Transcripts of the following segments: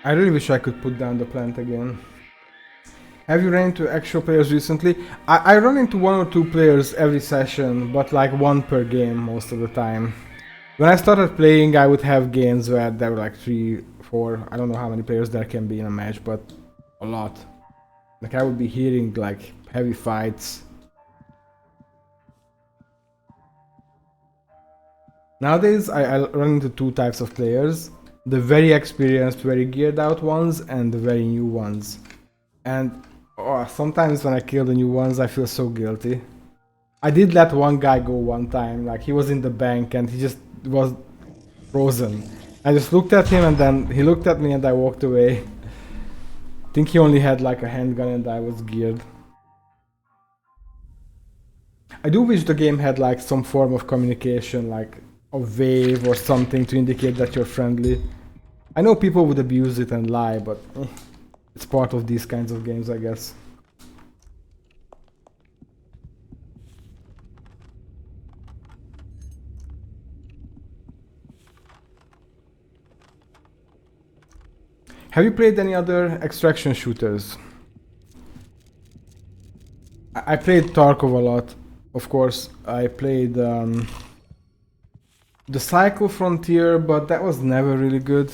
I really wish I could put down the plant again. Have you ran into actual players recently? I run into 1 or 2 players every session, but like 1 per game most of the time. When I started playing, I would have games where there were like 3, 4, I don't know how many players there can be in a match, but a lot. Like I would be hearing like heavy fights. Nowadays, I run into 2 types of players. The very experienced, very geared out ones, and the very new ones. And sometimes when I kill the new ones, I feel so guilty. I did let one guy go one time, like he was in the bank and he just was frozen. I just looked at him and then he looked at me and I walked away. I think he only had like a handgun and I was geared. I do wish the game had like some form of communication, like a wave or something to indicate that you're friendly. I know people would abuse it and lie, but it's part of these kinds of games, I guess. Have you played any other extraction shooters? I played Tarkov a lot, of course. I played the Cycle Frontier, but that was never really good.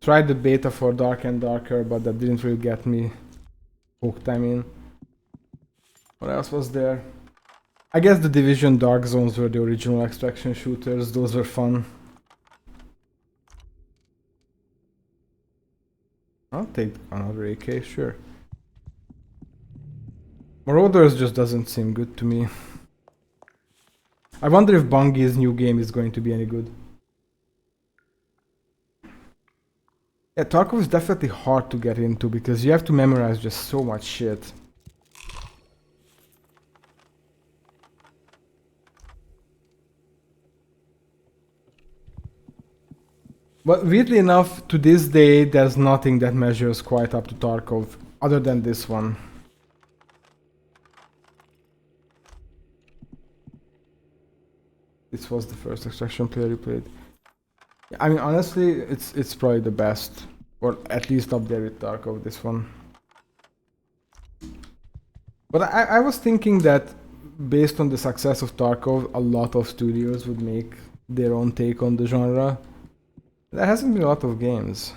Tried the beta for Dark and Darker, but that didn't really get me hooked, I mean. What else was there? I guess the Division Dark Zones were the original extraction shooters, those were fun. I'll take another AK, sure. Marauders just doesn't seem good to me. I wonder if Bungie's new game is going to be any good. Yeah, Tarkov is definitely hard to get into because you have to memorize just so much shit. But weirdly enough, to this day, there's nothing that measures quite up to Tarkov, other than this one. This was the first extraction player you played. I mean, honestly, it's probably the best, or at least up there with Tarkov, this one. But I was thinking that based on the success of Tarkov, a lot of studios would make their own take on the genre. There hasn't been a lot of games.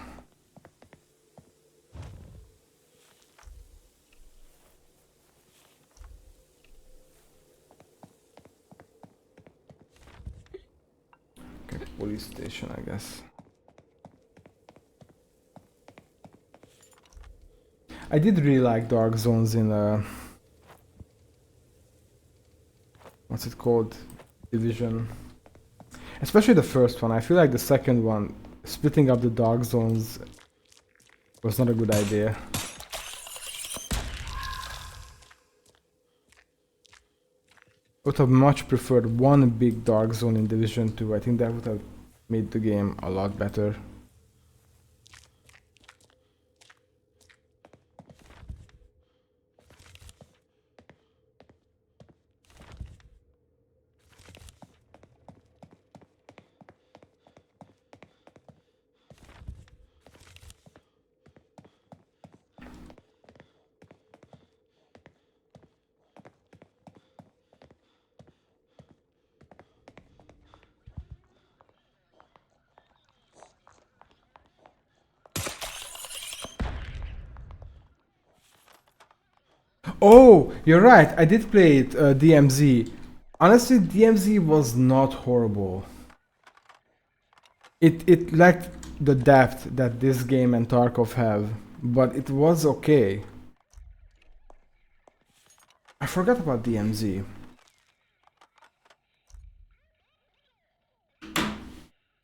Okay, police station, I guess. I did really like Dark Zones in what's it called? Division. Especially the first one. I feel like the second one, splitting up the Dark Zones, was not a good idea. I would have much preferred one big Dark Zone in Division 2. I think that would have made the game a lot better. Oh, you're right. I did play it, DMZ. Honestly, DMZ was not horrible. It lacked the depth that this game and Tarkov have, but it was okay. I forgot about DMZ.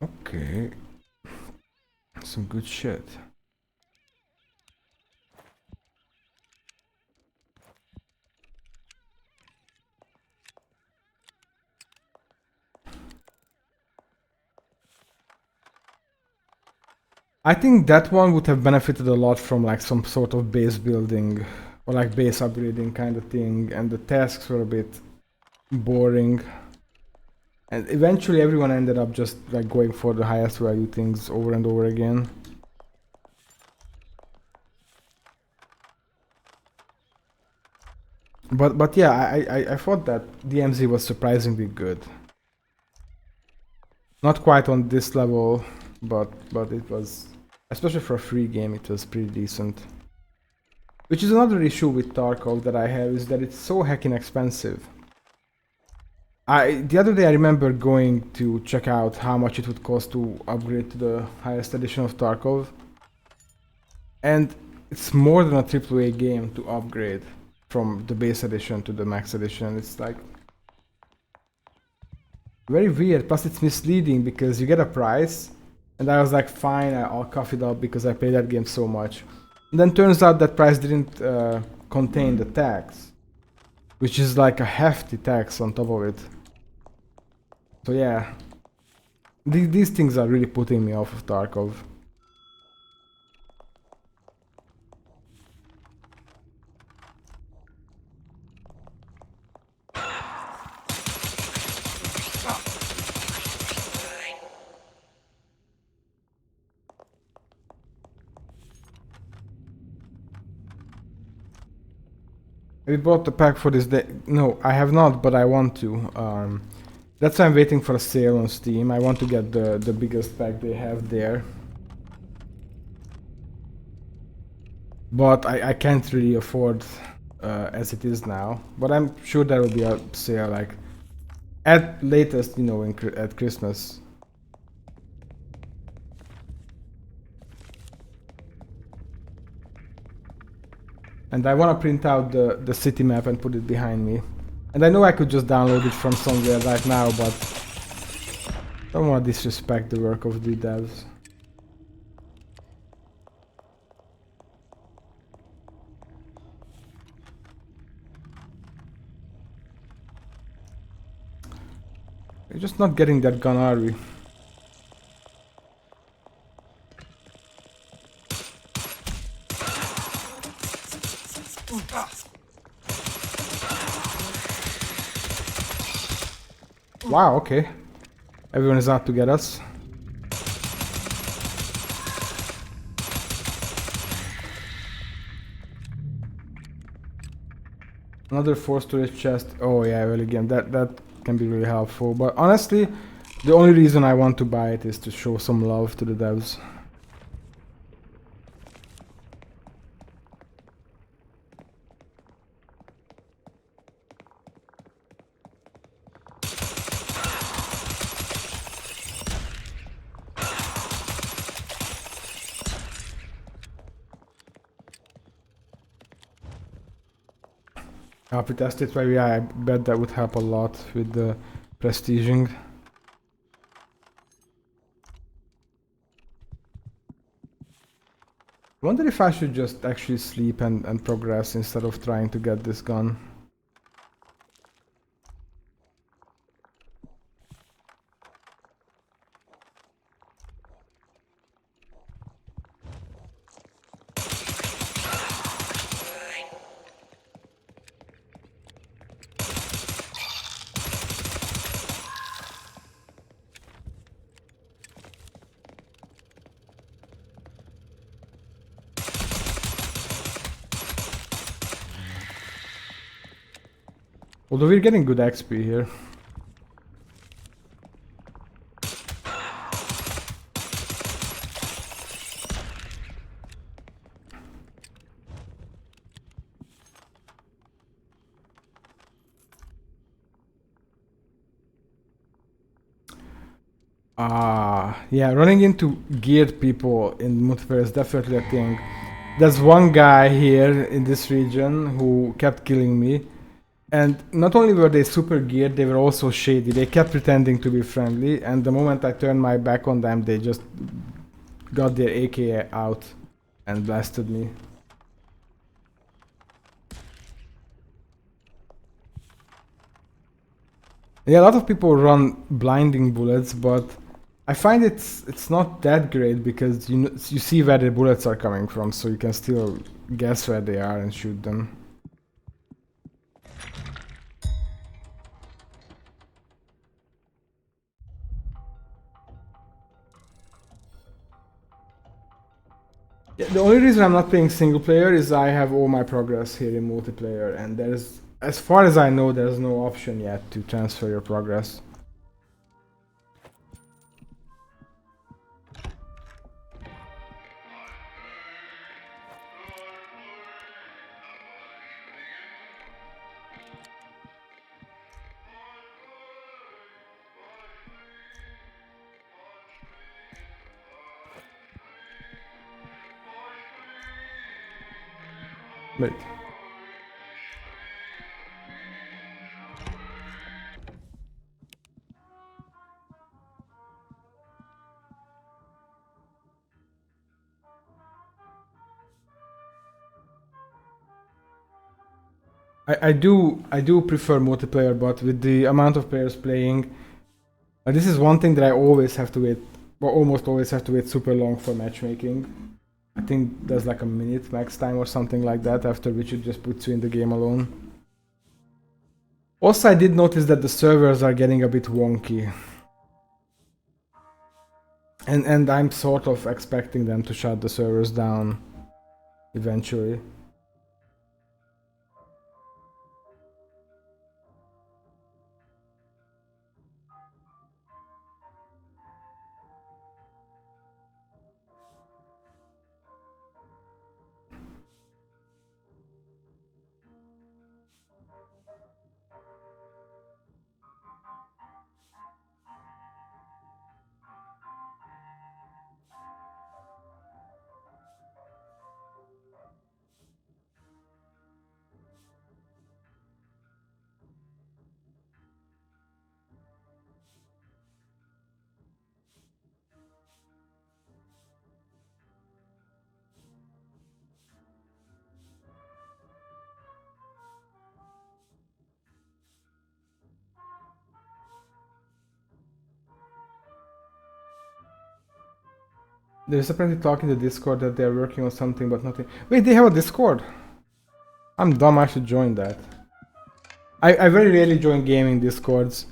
Okay. Some good shit. I think that one would have benefited a lot from like some sort of base building or like base upgrading kind of thing, and the tasks were a bit boring. And eventually everyone ended up just like going for the highest value things over and over again. But yeah, I thought that DMZ was surprisingly good. Not quite on this level, but it was, especially for a free game, it was pretty decent. Which is another issue with Tarkov that I have, is that it's so heckin' expensive. The other day I remember going to check out how much it would cost to upgrade to the highest edition of Tarkov. And it's more than a AAA game to upgrade from the base edition to the max edition. It's like very weird, plus it's misleading because you get a price and I was like, fine, I'll cough it up because I played that game so much. And then turns out that price didn't contain the tax, which is like a hefty tax on top of it. So yeah, these things are really putting me off of Tarkov. We bought the pack for this day. No, I have not, but I want to. That's why I'm waiting for a sale on Steam. I want to get the biggest pack they have there. But I can't really afford as it is now. But I'm sure there will be a sale, like at latest, you know, at Christmas. And I want to print out the city map and put it behind me. And I know I could just download it from somewhere right now, but I don't want to disrespect the work of the devs. We're just not getting that gun, are we? Wow, okay. Everyone is out to get us. Another 4 storage chest. Oh yeah, well again, that can be really helpful. But honestly, the only reason I want to buy it is to show some love to the devs. Help it test it, well yeah, I bet that would help a lot with the prestiging. I wonder if I should just actually sleep and progress instead of trying to get this gun. Although we're getting good XP here. Yeah, running into geared people in multiplayer is definitely a thing. There's one guy here in this region who kept killing me. And not only were they super geared, they were also shady. They kept pretending to be friendly, and the moment I turned my back on them, they just got their AK out and blasted me. Yeah, a lot of people run blinding bullets, but I find it's not that great because you see where the bullets are coming from, so you can still guess where they are and shoot them. Yeah, the only reason I'm not playing single player is I have all my progress here in multiplayer, and there's, as far as I know, there's no option yet to transfer your progress. Wait. I do prefer multiplayer, but with the amount of players playing, this is one thing that I always have to wait, or almost always have to wait super long for matchmaking. I think there's like a minute max time or something like that, after which it just puts you in the game alone. Also, I did notice that the servers are getting a bit wonky. And I'm sort of expecting them to shut the servers down eventually. There's apparently talk in the Discord that they're working on something, but nothing. Wait, they have a Discord? I'm dumb, I should join that. I very rarely join gaming Discords.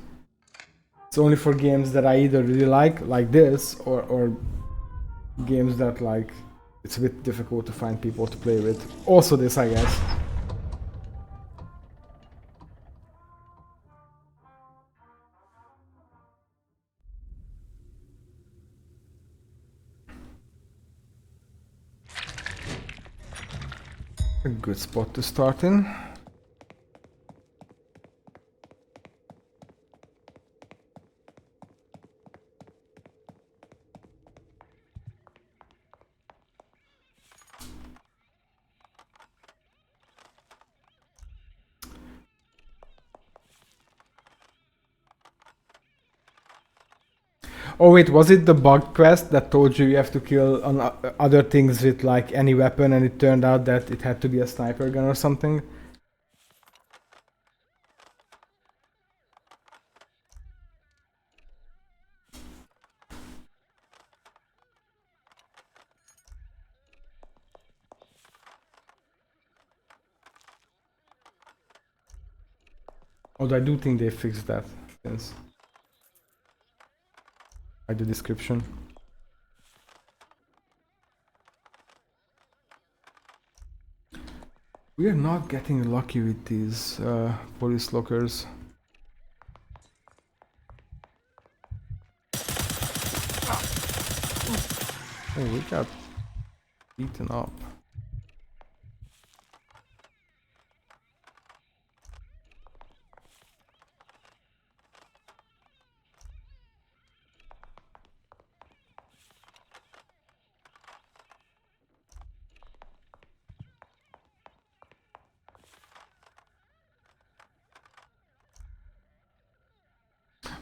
It's only for games that I either really like this, or games that like it's a bit difficult to find people to play with. Also this, I guess. A good spot to start in. Oh wait, was it the bug quest that told you have to kill on other things with like any weapon, and it turned out that it had to be a sniper gun or something? Although I do think they fixed that since by the description. We are not getting lucky with these police lockers. Oh, we got beaten up.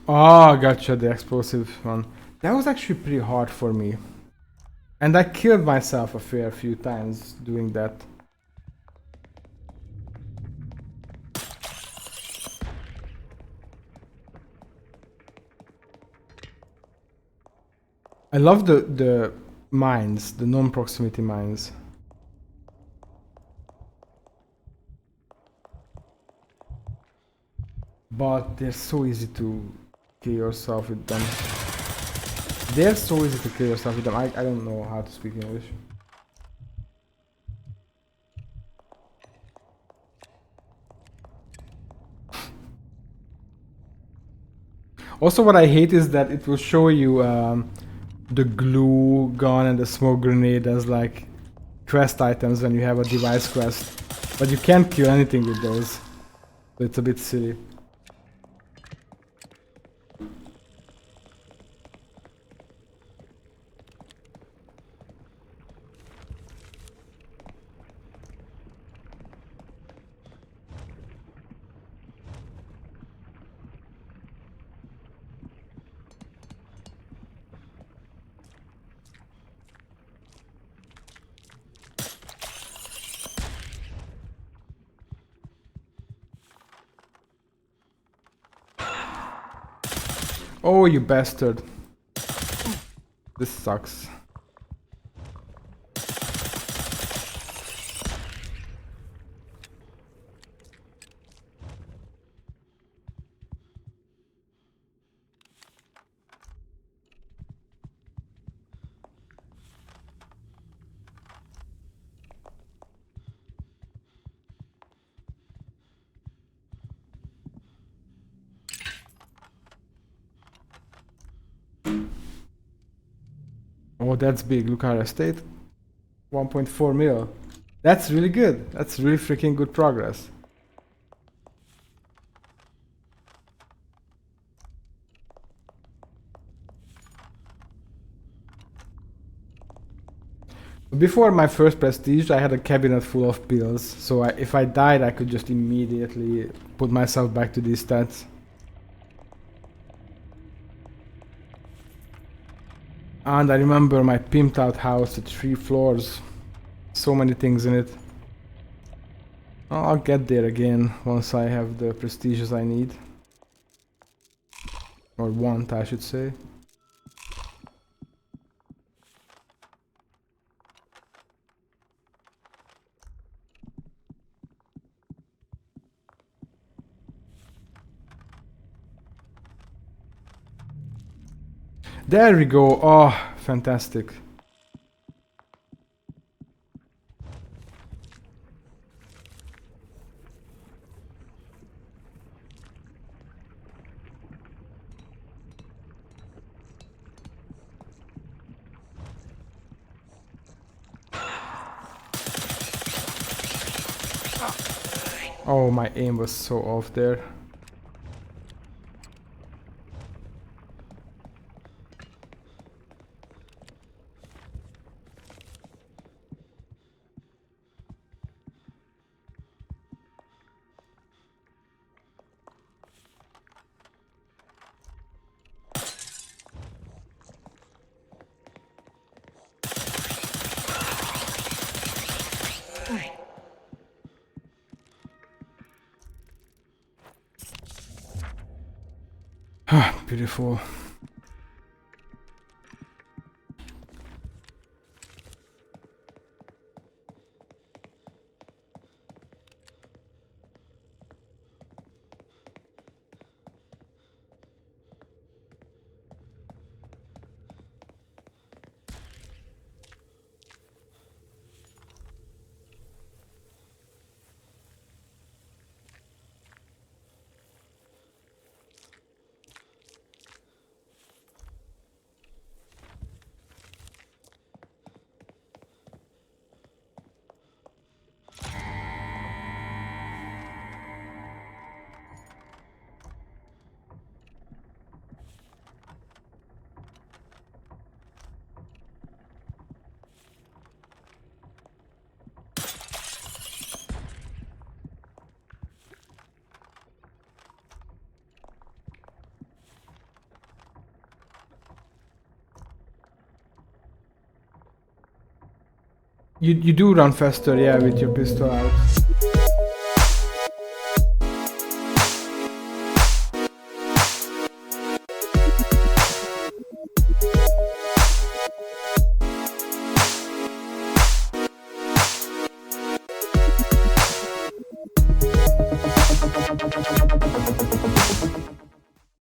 Oh, gotcha, the explosive one. That was actually pretty hard for me. And I killed myself a fair few times doing that. I love the mines, the non-proximity mines. But they're so easy to kill yourself with them. They're so easy to kill yourself with them. I don't know how to speak English. Also, what I hate is that it will show you the glue gun and the smoke grenade as like quest items when you have a device quest, but you can't kill anything with those, so it's a bit silly. Oh, you bastard. This sucks. Oh, that's big. Look at our estate. 1.4 mil. That's really good. That's really freaking good progress. Before my first prestige, I had a cabinet full of pills, so if I died, I could just immediately put myself back to these stats. And I remember my pimped out house with 3 floors. So many things in it. I'll get there again once I have the prestiges I need. Or want, I should say. There we go. Oh, fantastic. Oh, my aim was so off there. Beautiful. You do run faster, yeah, with your pistol out.